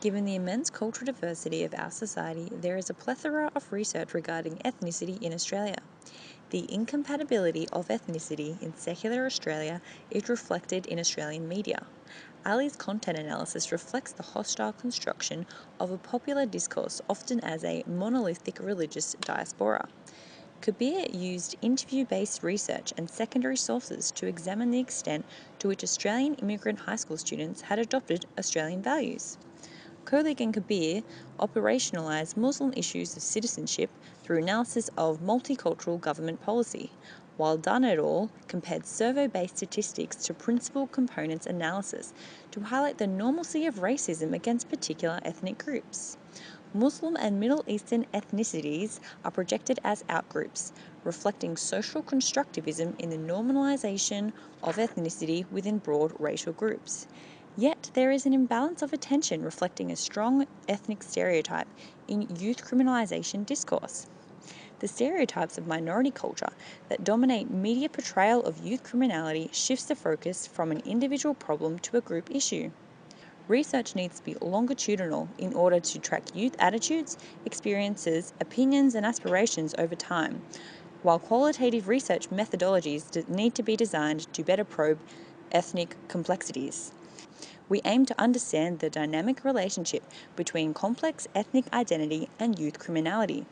Given the immense cultural diversity of our society, there is a plethora of research regarding ethnicity in Australia. The incompatibility of ethnicity in secular Australia is reflected in Australian media. Ali's content analysis reflects the hostile construction of a popular discourse, often as a monolithic religious diaspora. Kabir used interview-based research and secondary sources to examine the extent to which Australian immigrant high school students had adopted Australian values. Kolig and Kabir operationalised Muslim issues of citizenship through analysis of multicultural government policy, while Dunn et al. Compared survey-based statistics to principal components analysis to highlight the normalcy of racism against particular ethnic groups. Muslim and Middle Eastern ethnicities are projected as outgroups, reflecting social constructivism in the normalisation of ethnicity within broad racial groups. Yet there is an imbalance of attention reflecting a strong ethnic stereotype in youth criminalisation discourse. The stereotypes of minority culture that dominate media portrayal of youth criminality shifts the focus from an individual problem to a group issue. Research needs to be longitudinal in order to track youth attitudes, experiences, opinions, and aspirations over time, while qualitative research methodologies need to be designed to better probe ethnic complexities. We aim to understand the dynamic relationship between complex ethnic identity and youth criminality.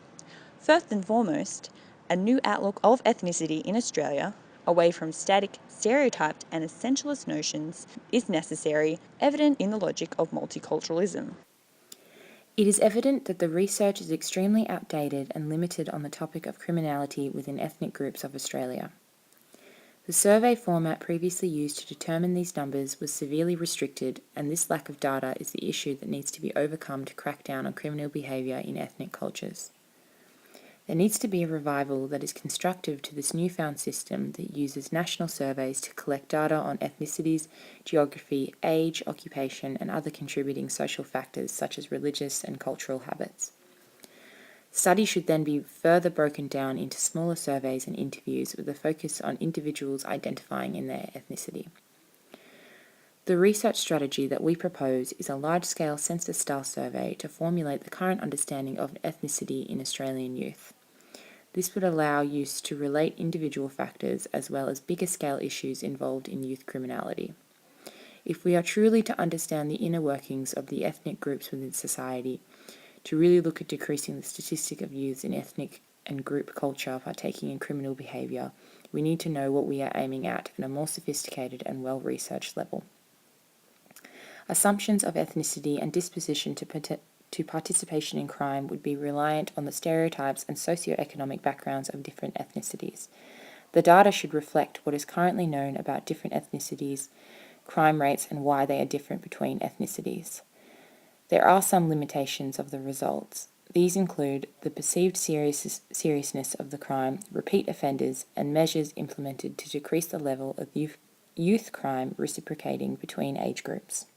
First and foremost, a new outlook of ethnicity in Australia, away from static, stereotyped and essentialist notions, is necessary, evident in the logic of multiculturalism. It is evident that the research is extremely outdated and limited on the topic of criminality within ethnic groups of Australia. The survey format previously used to determine these numbers was severely restricted, and this lack of data is the issue that needs to be overcome to crack down on criminal behaviour in ethnic cultures. There needs to be a revival that is constructive to this newfound system that uses national surveys to collect data on ethnicities, geography, age, occupation, and other contributing social factors such as religious and cultural habits. Studies should then be further broken down into smaller surveys and interviews with a focus on individuals identifying in their ethnicity. The research strategy that we propose is a large-scale census-style survey to formulate the current understanding of ethnicity in Australian youth. This would allow use to relate individual factors as well as bigger-scale issues involved in youth criminality. If we are truly to understand the inner workings of the ethnic groups within society, to really look at decreasing the statistic of youths in ethnic and group culture partaking in criminal behaviour, we need to know what we are aiming at a more sophisticated and well-researched level. Assumptions of ethnicity and disposition to participation in crime would be reliant on the stereotypes and socio-economic backgrounds of different ethnicities. The data should reflect what is currently known about different ethnicities, crime rates, and why they are different between ethnicities. There are some limitations of the results. These include the perceived seriousness of the crime, repeat offenders, and measures implemented to decrease the level of youth crime reciprocating between age groups.